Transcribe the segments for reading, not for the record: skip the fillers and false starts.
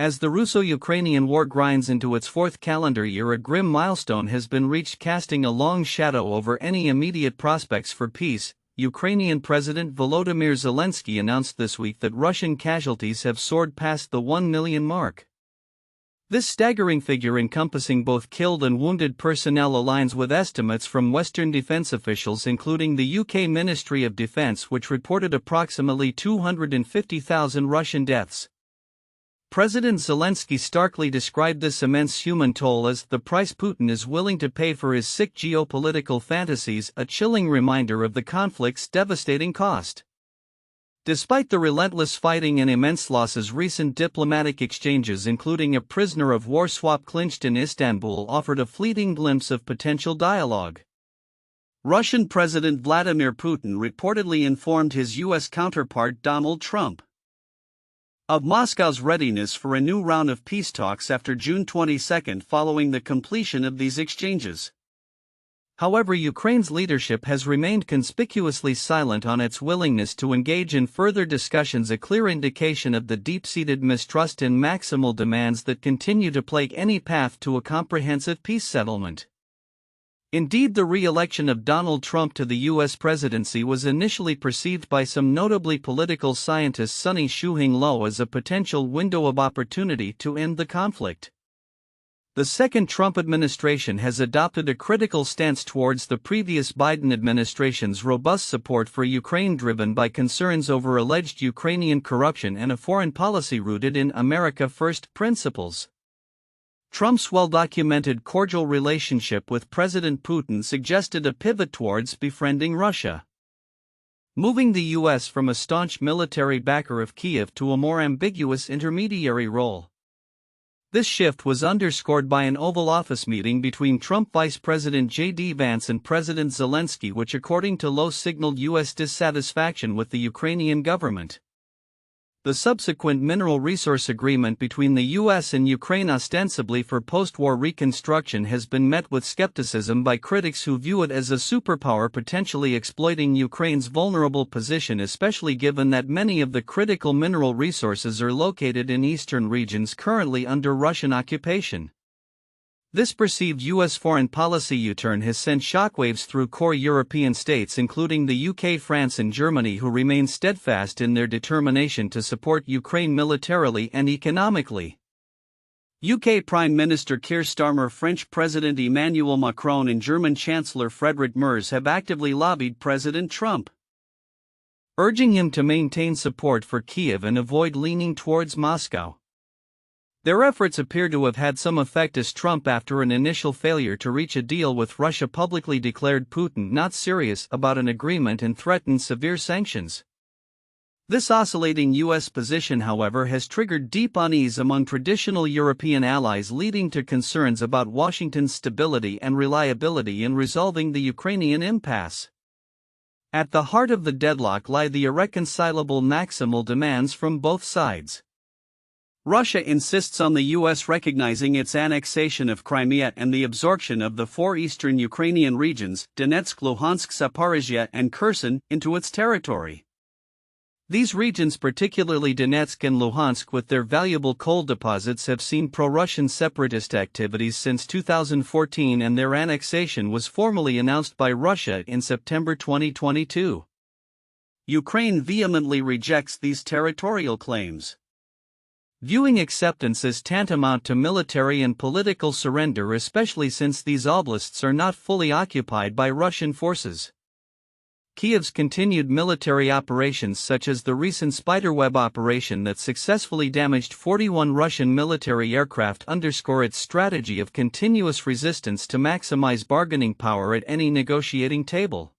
As the Russo-Ukrainian War grinds into its fourth calendar year, a grim milestone has been reached, casting a long shadow over any immediate prospects for peace. Ukrainian President Volodymyr Zelenskyy announced this week that Russian casualties have soared past the 1 million mark. This staggering figure, encompassing both killed and wounded personnel, aligns with estimates from Western defense officials, including the UK Ministry of Defense, which reported approximately 250,000 Russian deaths. President Zelenskyy starkly described this immense human toll as the price Putin is willing to pay for his sick geopolitical fantasies, a chilling reminder of the conflict's devastating cost. Despite the relentless fighting and immense losses, recent diplomatic exchanges, including a prisoner of war swap clinched in Istanbul, offered a fleeting glimpse of potential dialogue. Russian President Vladimir Putin reportedly informed his U.S. counterpart Donald Trump of Moscow's readiness for a new round of peace talks after June 22, following the completion of these exchanges. However, Ukraine's leadership has remained conspicuously silent on its willingness to engage in further discussions, a clear indication of the deep-seated mistrust and maximal demands that continue to plague any path to a comprehensive peace settlement. Indeed, the re-election of Donald Trump to the U.S. presidency was initially perceived by some notably political scientists, Sunny Shuhing Lo, as a potential window of opportunity to end the conflict. The second Trump administration has adopted a critical stance towards the previous Biden administration's robust support for Ukraine, driven by concerns over alleged Ukrainian corruption and a foreign policy rooted in America First principles. Trump's well-documented cordial relationship with President Putin suggested a pivot towards befriending Russia, moving the U.S. from a staunch military backer of Kiev to a more ambiguous intermediary role. This shift was underscored by an Oval Office meeting between Trump Vice President J.D. Vance and President Zelenskyy, which, according to Lo, signaled U.S. dissatisfaction with the Ukrainian government. The subsequent mineral resource agreement between the U.S. and Ukraine, ostensibly for post-war reconstruction, has been met with skepticism by critics who view it as a superpower potentially exploiting Ukraine's vulnerable position, especially given that many of the critical mineral resources are located in eastern regions currently under Russian occupation. This perceived U.S. foreign policy U-turn has sent shockwaves through core European states, including the UK, France and Germany, who remain steadfast in their determination to support Ukraine militarily and economically. UK Prime Minister Keir Starmer, French President Emmanuel Macron and German Chancellor Friedrich Merz have actively lobbied President Trump, urging him to maintain support for Kiev and avoid leaning towards Moscow. Their efforts appear to have had some effect, as Trump, after an initial failure to reach a deal with Russia, publicly declared Putin not serious about an agreement and threatened severe sanctions. This oscillating U.S. position, however, has triggered deep unease among traditional European allies, leading to concerns about Washington's stability and reliability in resolving the Ukrainian impasse. At the heart of the deadlock lie the irreconcilable maximal demands from both sides. Russia insists on the U.S. recognizing its annexation of Crimea and the absorption of the four eastern Ukrainian regions, Donetsk, Luhansk, Zaporizhia and Kherson, into its territory. These regions, particularly Donetsk and Luhansk, with their valuable coal deposits, have seen pro-Russian separatist activities since 2014, and their annexation was formally announced by Russia in September 2022. Ukraine vehemently rejects these territorial claims, viewing acceptance as tantamount to military and political surrender, especially since these oblasts are not fully occupied by Russian forces. Kiev's continued military operations, such as the recent spiderweb operation that successfully damaged 41 Russian military aircraft, underscore its strategy of continuous resistance to maximize bargaining power at any negotiating table.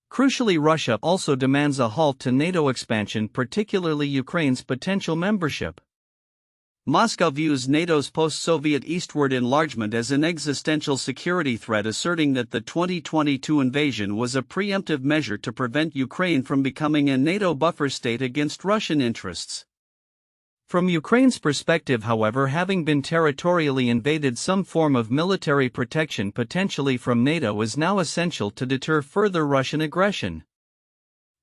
Crucially, Russia also demands a halt to NATO expansion, particularly Ukraine's potential membership. Moscow views NATO's post-Soviet eastward enlargement as an existential security threat, asserting that the 2022 invasion was a preemptive measure to prevent Ukraine from becoming a NATO buffer state against Russian interests. From Ukraine's perspective, however, having been territorially invaded, some form of military protection, potentially from NATO, is now essential to deter further Russian aggression.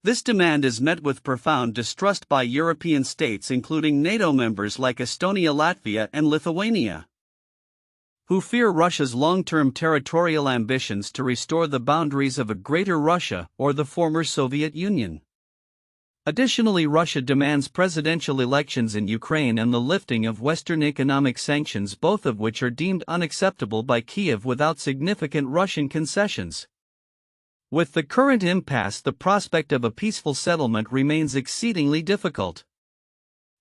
This demand is met with profound distrust by European states, including NATO members like Estonia, Latvia, and Lithuania, who fear Russia's long-term territorial ambitions to restore the boundaries of a greater Russia or the former Soviet Union. Additionally, Russia demands presidential elections in Ukraine and the lifting of Western economic sanctions, both of which are deemed unacceptable by Kiev without significant Russian concessions. With the current impasse, the prospect of a peaceful settlement remains exceedingly difficult.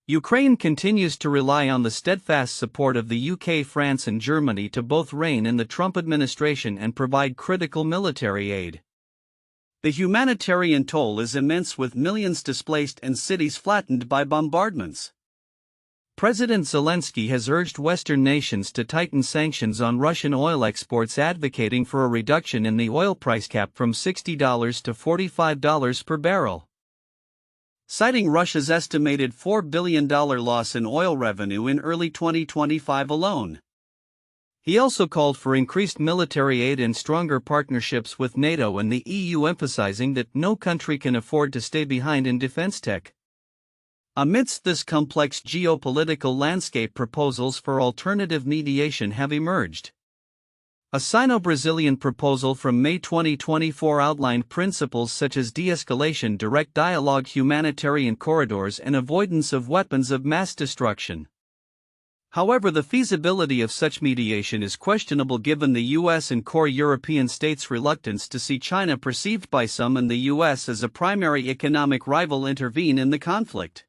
Ukraine continues to rely on the steadfast support of the UK, France, and Germany to both rein in the Trump administration and provide critical military aid. The humanitarian toll is immense, with millions displaced and cities flattened by bombardments. President Zelenskyy has urged Western nations to tighten sanctions on Russian oil exports, advocating for a reduction in the oil price cap from $60 to $45 per barrel. Citing Russia's estimated $4 billion loss in oil revenue in early 2025 alone. He also called for increased military aid and stronger partnerships with NATO and the EU, emphasizing that no country can afford to stay behind in defense tech. Amidst this complex geopolitical landscape, proposals for alternative mediation have emerged. A Sino-Brazilian proposal from May 2024 outlined principles such as de-escalation, direct dialogue, humanitarian corridors, and avoidance of weapons of mass destruction. However, the feasibility of such mediation is questionable given the US and core European states' reluctance to see China, perceived by some in the US as a primary economic rival, intervene in the conflict.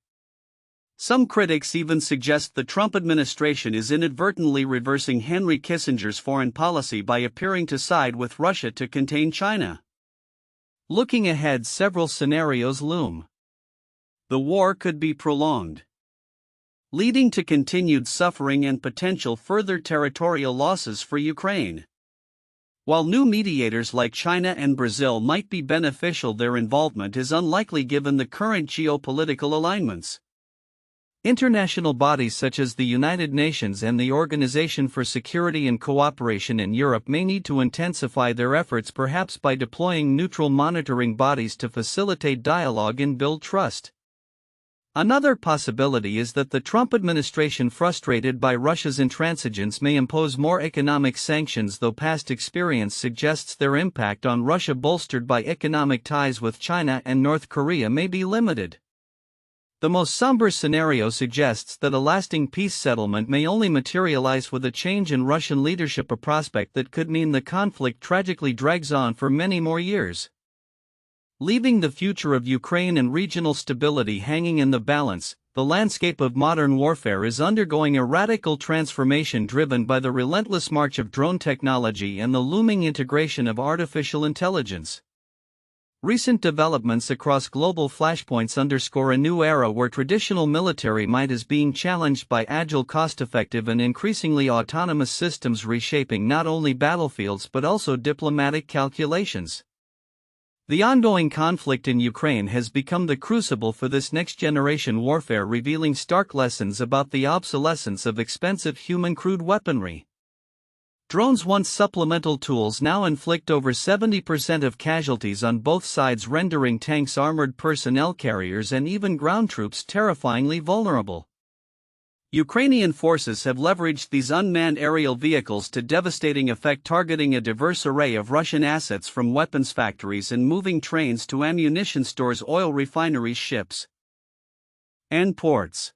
Some critics even suggest the Trump administration is inadvertently reversing Henry Kissinger's foreign policy by appearing to side with Russia to contain China. Looking ahead, several scenarios loom. The war could be prolonged, leading to continued suffering and potential further territorial losses for Ukraine. While new mediators like China and Brazil might be beneficial, their involvement is unlikely given the current geopolitical alignments. International bodies such as the United Nations and the Organization for Security and Cooperation in Europe may need to intensify their efforts, perhaps by deploying neutral monitoring bodies to facilitate dialogue and build trust. Another possibility is that the Trump administration, frustrated by Russia's intransigence, may impose more economic sanctions, though past experience suggests their impact on Russia, bolstered by economic ties with China and North Korea, may be limited. The most somber scenario suggests that a lasting peace settlement may only materialize with a change in Russian leadership, a prospect that could mean the conflict tragically drags on for many more years, leaving the future of Ukraine and regional stability hanging in the balance. The landscape of modern warfare is undergoing a radical transformation driven by the relentless march of drone technology and the looming integration of artificial intelligence. Recent developments across global flashpoints underscore a new era where traditional military might is being challenged by agile, cost-effective, and increasingly autonomous systems, reshaping not only battlefields but also diplomatic calculations. The ongoing conflict in Ukraine has become the crucible for this next-generation warfare, revealing stark lessons about the obsolescence of expensive human crude weaponry. Drones, once supplemental tools, now inflict over 70% of casualties on both sides, rendering tanks, armored personnel carriers, and even ground troops terrifyingly vulnerable. Ukrainian forces have leveraged these unmanned aerial vehicles to devastating effect, targeting a diverse array of Russian assets from weapons factories and moving trains to ammunition stores, oil refineries, ships, and ports.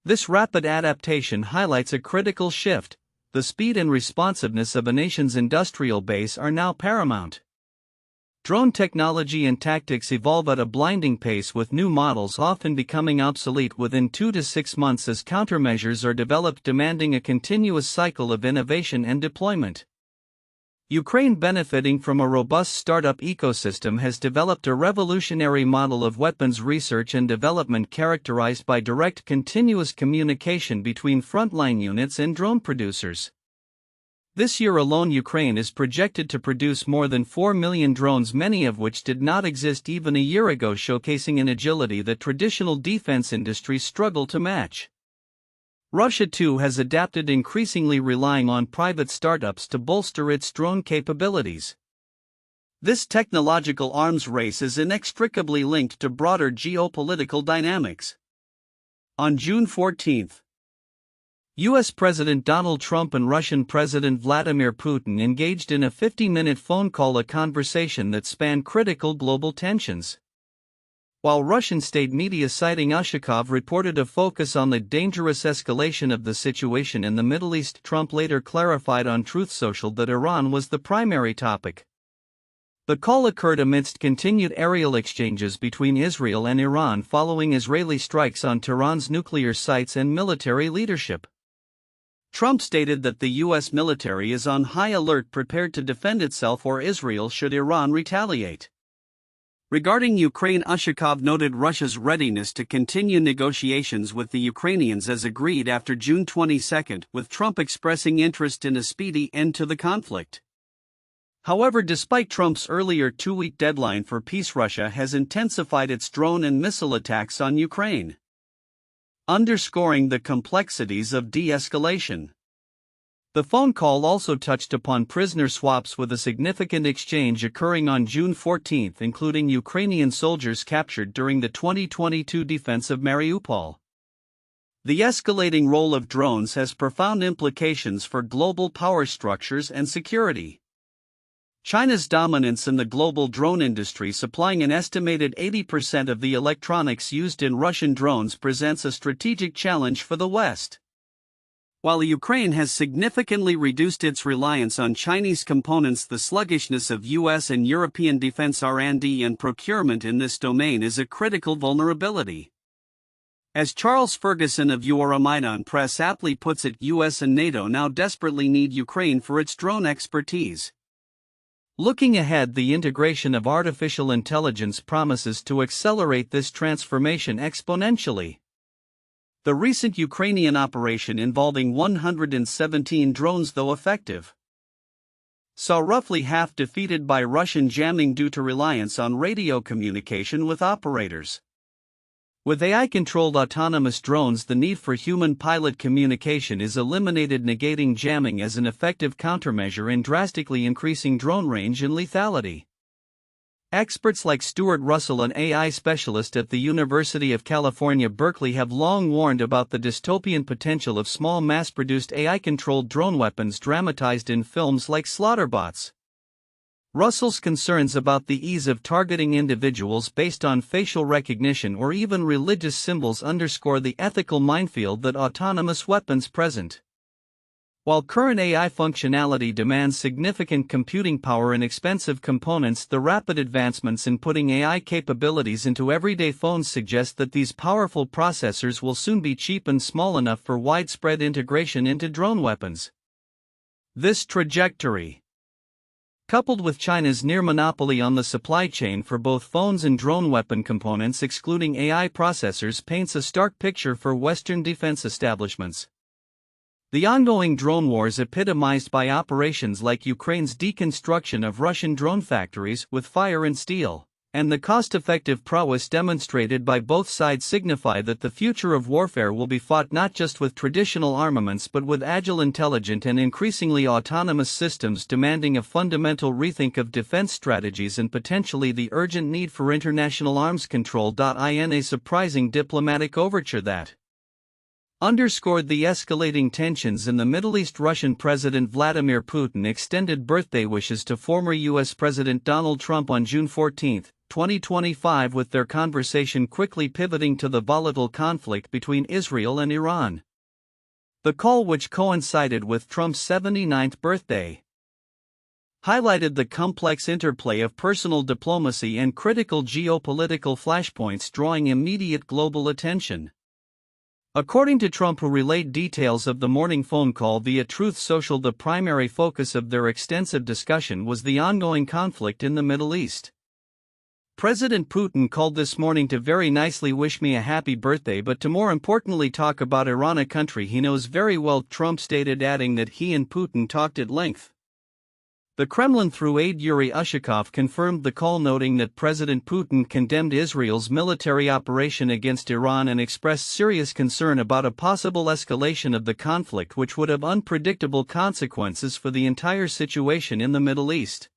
This rapid adaptation highlights a critical shift. The speed and responsiveness of a nation's industrial base are now paramount. Drone technology and tactics evolve at a blinding pace, with new models often becoming obsolete within 2 to 6 months as countermeasures are developed, demanding a continuous cycle of innovation and deployment. Ukraine, benefiting from a robust startup ecosystem, has developed a revolutionary model of weapons research and development characterized by direct, continuous communication between frontline units and drone producers. This year alone, Ukraine is projected to produce more than 4 million drones, many of which did not exist even a year ago, showcasing an agility that traditional defense industries struggle to match. Russia too has adapted, increasingly relying on private startups to bolster its drone capabilities. This technological arms race is inextricably linked to broader geopolitical dynamics. On June 14, U.S. President Donald Trump and Russian President Vladimir Putin engaged in a 50-minute phone call, a conversation that spanned critical global tensions. While Russian state media citing Ushakov reported a focus on the dangerous escalation of the situation in the Middle East, Trump later clarified on Truth Social that Iran was the primary topic. The call occurred amidst continued aerial exchanges between Israel and Iran following Israeli strikes on Tehran's nuclear sites and military leadership. Trump stated that the U.S. military is on high alert, prepared to defend itself or Israel should Iran retaliate. Regarding Ukraine, Ushakov noted Russia's readiness to continue negotiations with the Ukrainians as agreed after June 22, with Trump expressing interest in a speedy end to the conflict. However, despite Trump's earlier two-week deadline for peace, Russia has intensified its drone and missile attacks on Ukraine, underscoring the complexities of de-escalation. The phone call also touched upon prisoner swaps, with a significant exchange occurring on June 14, including Ukrainian soldiers captured during the 2022 defense of Mariupol. The escalating role of drones has profound implications for global power structures and security. China's dominance in the global drone industry, supplying an estimated 80% of the electronics used in Russian drones, presents a strategic challenge for the West. While Ukraine has significantly reduced its reliance on Chinese components, the sluggishness of U.S. and European defense R&D and procurement in this domain is a critical vulnerability. As Charles Ferguson of Euromaidan Press aptly puts it, U.S. and NATO now desperately need Ukraine for its drone expertise. Looking ahead, the integration of artificial intelligence promises to accelerate this transformation exponentially. The recent Ukrainian operation, involving 117 drones, though effective, saw roughly half defeated by Russian jamming due to reliance on radio communication with operators. With AI-controlled autonomous drones, the need for human pilot communication is eliminated, negating jamming as an effective countermeasure in drastically increasing drone range and lethality. Experts like Stuart Russell, an AI specialist at the University of California, Berkeley, have long warned about the dystopian potential of small mass-produced AI-controlled drone weapons dramatized in films like Slaughterbots. Russell's concerns about the ease of targeting individuals based on facial recognition or even religious symbols underscore the ethical minefield that autonomous weapons present. While current AI functionality demands significant computing power and expensive components, the rapid advancements in putting AI capabilities into everyday phones suggest that these powerful processors will soon be cheap and small enough for widespread integration into drone weapons. This trajectory, coupled with China's near monopoly on the supply chain for both phones and drone weapon components, excluding AI processors, paints a stark picture for Western defense establishments. The ongoing drone wars, epitomized by operations like Ukraine's deconstruction of Russian drone factories with fire and steel, and the cost-effective prowess demonstrated by both sides, signify that the future of warfare will be fought not just with traditional armaments but with agile, intelligent, and increasingly autonomous systems, demanding a fundamental rethink of defense strategies and potentially the urgent need for international arms control. In a surprising diplomatic overture that underscored the escalating tensions in the Middle East, Russian President Vladimir Putin extended birthday wishes to former U.S. President Donald Trump on June 14, 2025, with their conversation quickly pivoting to the volatile conflict between Israel and Iran. The call, which coincided with Trump's 79th birthday, highlighted the complex interplay of personal diplomacy and critical geopolitical flashpoints, drawing immediate global attention. According to Trump, who relayed details of the morning phone call via Truth Social, the primary focus of their extensive discussion was the ongoing conflict in the Middle East. President Putin called this morning to very nicely wish me a happy birthday, but to more importantly talk about Iran, a country he knows very well, Trump stated, adding that he and Putin talked at length. The Kremlin, through aide Yuri Ushakov, confirmed the call, noting that President Putin condemned Israel's military operation against Iran and expressed serious concern about a possible escalation of the conflict, which would have unpredictable consequences for the entire situation in the Middle East.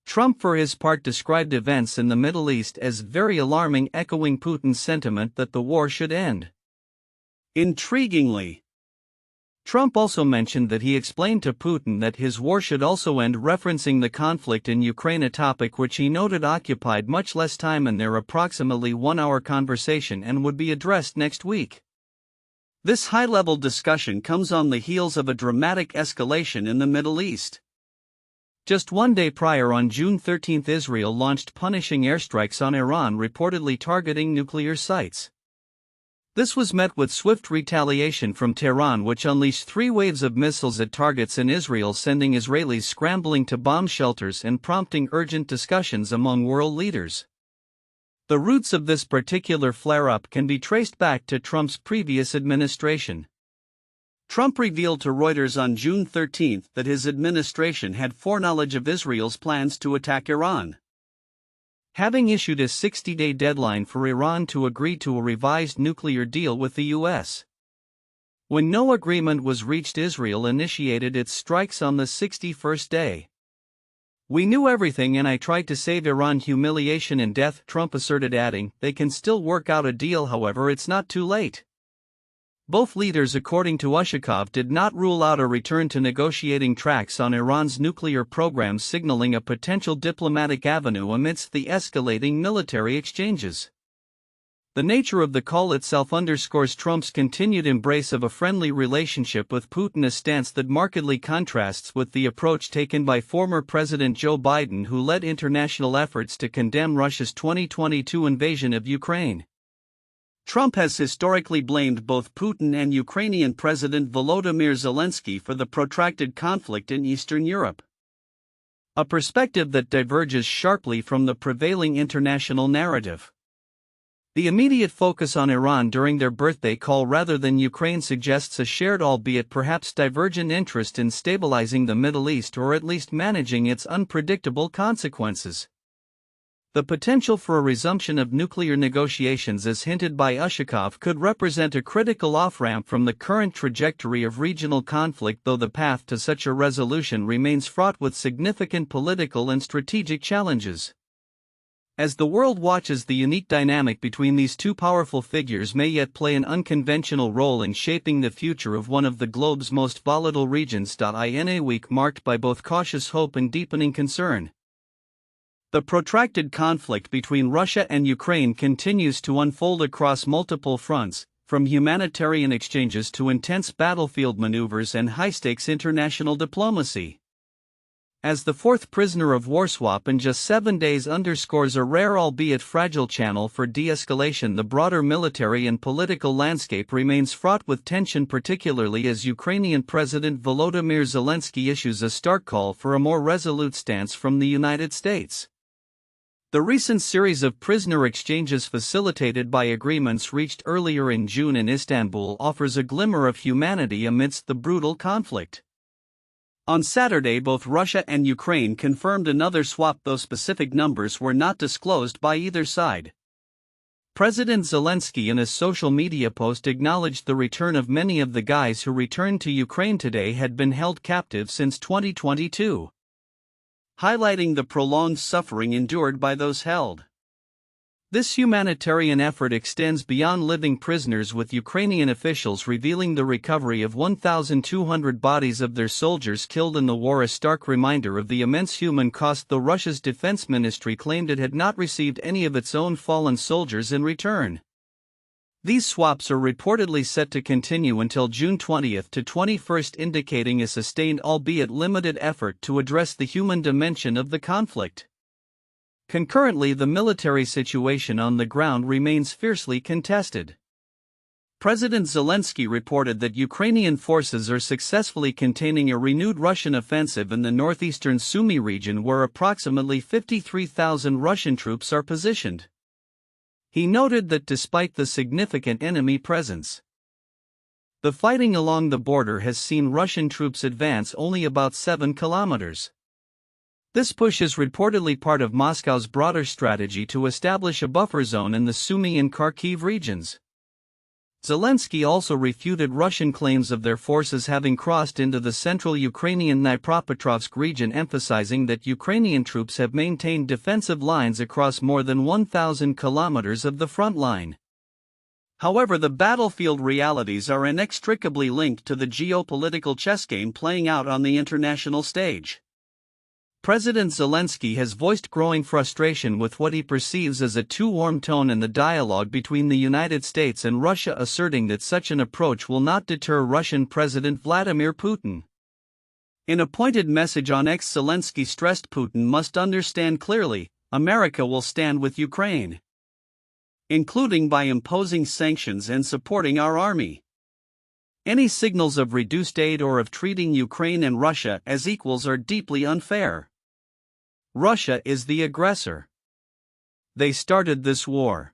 Trump for his part described events in the Middle East as very alarming, echoing Putin's sentiment that the war should end. Intriguingly, Trump also mentioned that he explained to Putin that his war should also end, referencing the conflict in Ukraine, a topic which he noted occupied much less time in their approximately one-hour conversation and would be addressed next week. This high-level discussion comes on the heels of a dramatic escalation in the Middle East. Just one day prior, on June 13, Israel launched punishing airstrikes on Iran, reportedly targeting nuclear sites. This was met with swift retaliation from Tehran, which unleashed 3 waves of missiles at targets in Israel, sending Israelis scrambling to bomb shelters and prompting urgent discussions among world leaders. The roots of this particular flare-up can be traced back to Trump's previous administration. Trump revealed to Reuters on June 13 that his administration had foreknowledge of Israel's plans to attack Iran, having issued a 60-day deadline for Iran to agree to a revised nuclear deal with the U.S. When no agreement was reached, Israel initiated its strikes on the 61st day. "We knew everything and I tried to save Iran humiliation and death," Trump asserted, adding, "They can still work out a deal, however it's not too late." Both leaders, according to Ushakov, did not rule out a return to negotiating tracks on Iran's nuclear program, signaling a potential diplomatic avenue amidst the escalating military exchanges. The nature of the call itself underscores Trump's continued embrace of a friendly relationship with Putin, a stance that markedly contrasts with the approach taken by former President Joe Biden, who led international efforts to condemn Russia's 2022 invasion of Ukraine. Trump has historically blamed both Putin and Ukrainian President Volodymyr Zelenskyy for the protracted conflict in Eastern Europe, a perspective that diverges sharply from the prevailing international narrative. The immediate focus on Iran during their birthday call rather than Ukraine suggests a shared, albeit perhaps divergent, interest in stabilizing the Middle East, or at least managing its unpredictable consequences. The potential for a resumption of nuclear negotiations, as hinted by Ushakov, could represent a critical off-ramp from the current trajectory of regional conflict, though the path to such a resolution remains fraught with significant political and strategic challenges. As the world watches, the unique dynamic between these two powerful figures may yet play an unconventional role in shaping the future of one of the globe's most volatile regions. In a week marked by both cautious hope and deepening concern, the protracted conflict between Russia and Ukraine continues to unfold across multiple fronts, from humanitarian exchanges to intense battlefield maneuvers and high-stakes international diplomacy. As the fourth prisoner of war swap in just 7 days underscores a rare albeit fragile channel for de-escalation, the broader military and political landscape remains fraught with tension, particularly as Ukrainian President Volodymyr Zelenskyy issues a stark call for a more resolute stance from the United States. The recent series of prisoner exchanges, facilitated by agreements reached earlier in June in Istanbul, offers a glimmer of humanity amidst the brutal conflict. On Saturday, both Russia and Ukraine confirmed another swap, though specific numbers were not disclosed by either side. President Zelenskyy, in a social media post, acknowledged the return of many of the guys who returned to Ukraine today had been held captive since 2022. Highlighting the prolonged suffering endured by those held. This humanitarian effort extends beyond living prisoners, with Ukrainian officials revealing the recovery of 1,200 bodies of their soldiers killed in the war, a stark reminder of the immense human cost, though Russia's defense ministry claimed it had not received any of its own fallen soldiers in return. These swaps are reportedly set to continue until June 20 to 21, indicating a sustained albeit limited effort to address the human dimension of the conflict. Concurrently, the military situation on the ground remains fiercely contested. President Zelenskyy reported that Ukrainian forces are successfully containing a renewed Russian offensive in the northeastern Sumy region, where approximately 53,000 Russian troops are positioned. He noted that despite the significant enemy presence, the fighting along the border has seen Russian troops advance only about 7 kilometers. This push is reportedly part of Moscow's broader strategy to establish a buffer zone in the Sumy and Kharkiv regions. Zelenskyy also refuted Russian claims of their forces having crossed into the central Ukrainian Dnipropetrovsk region, emphasizing that Ukrainian troops have maintained defensive lines across more than 1,000 kilometers of the front line. However, the battlefield realities are inextricably linked to the geopolitical chess game playing out on the international stage. President Zelenskyy has voiced growing frustration with what he perceives as a too warm tone in the dialogue between the United States and Russia, asserting that such an approach will not deter Russian President Vladimir Putin. In a pointed message on X, Zelenskyy stressed Putin must understand clearly, America will stand with Ukraine, including by imposing sanctions and supporting our army. Any signals of reduced aid or of treating Ukraine and Russia as equals are deeply unfair. Russia is the aggressor. They started this war.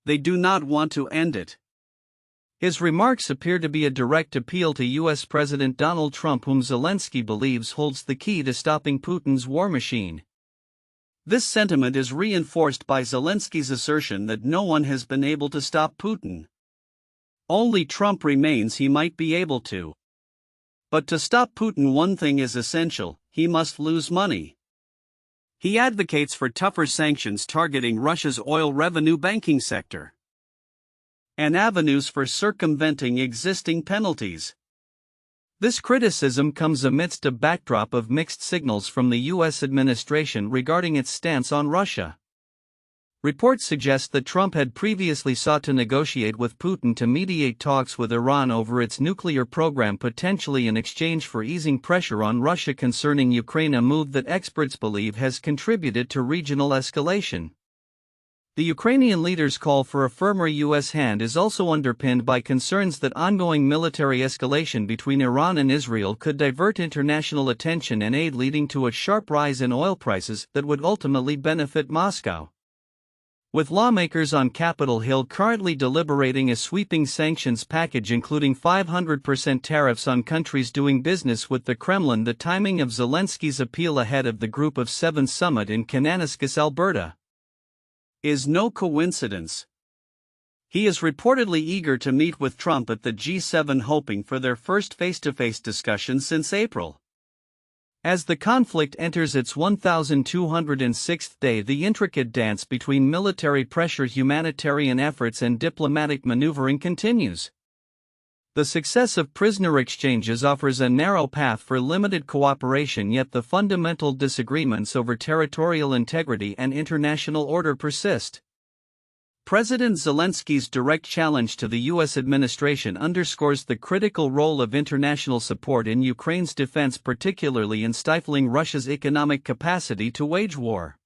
They do not want to end it. His remarks appear to be a direct appeal to U.S. President Donald Trump, whom Zelenskyy believes holds the key to stopping Putin's war machine. This sentiment is reinforced by Zelenskyy's assertion that no one has been able to stop Putin. Only Trump remains he might be able to. But to stop Putin, one thing is essential: he must lose money. He advocates for tougher sanctions targeting Russia's oil revenue banking sector and avenues for circumventing existing penalties. This criticism comes amidst a backdrop of mixed signals from the U.S. administration regarding its stance on Russia. Reports suggest that Trump had previously sought to negotiate with Putin to mediate talks with Iran over its nuclear program, potentially in exchange for easing pressure on Russia concerning Ukraine, a move that experts believe has contributed to regional escalation. The Ukrainian leader's call for a firmer U.S. hand is also underpinned by concerns that ongoing military escalation between Iran and Israel could divert international attention and aid, leading to a sharp rise in oil prices that would ultimately benefit Moscow. With lawmakers on Capitol Hill currently deliberating a sweeping sanctions package including 500% tariffs on countries doing business with the Kremlin, the timing of Zelenskyy's appeal ahead of the Group of Seven summit in Kananaskis, Alberta, is no coincidence. He is reportedly eager to meet with Trump at the G7, hoping for their first face-to-face discussion since April. As the conflict enters its 1,206th day, the intricate dance between military pressure, humanitarian efforts, and diplomatic maneuvering continues. The success of prisoner exchanges offers a narrow path for limited cooperation, yet the fundamental disagreements over territorial integrity and international order persist. President Zelenskyy's direct challenge to the U.S. administration underscores the critical role of international support in Ukraine's defense, particularly in stifling Russia's economic capacity to wage war.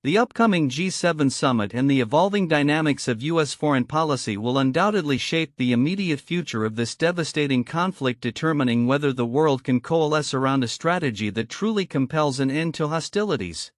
The upcoming G7 summit and the evolving dynamics of U.S. foreign policy will undoubtedly shape the immediate future of this devastating conflict, determining whether the world can coalesce around a strategy that truly compels an end to hostilities.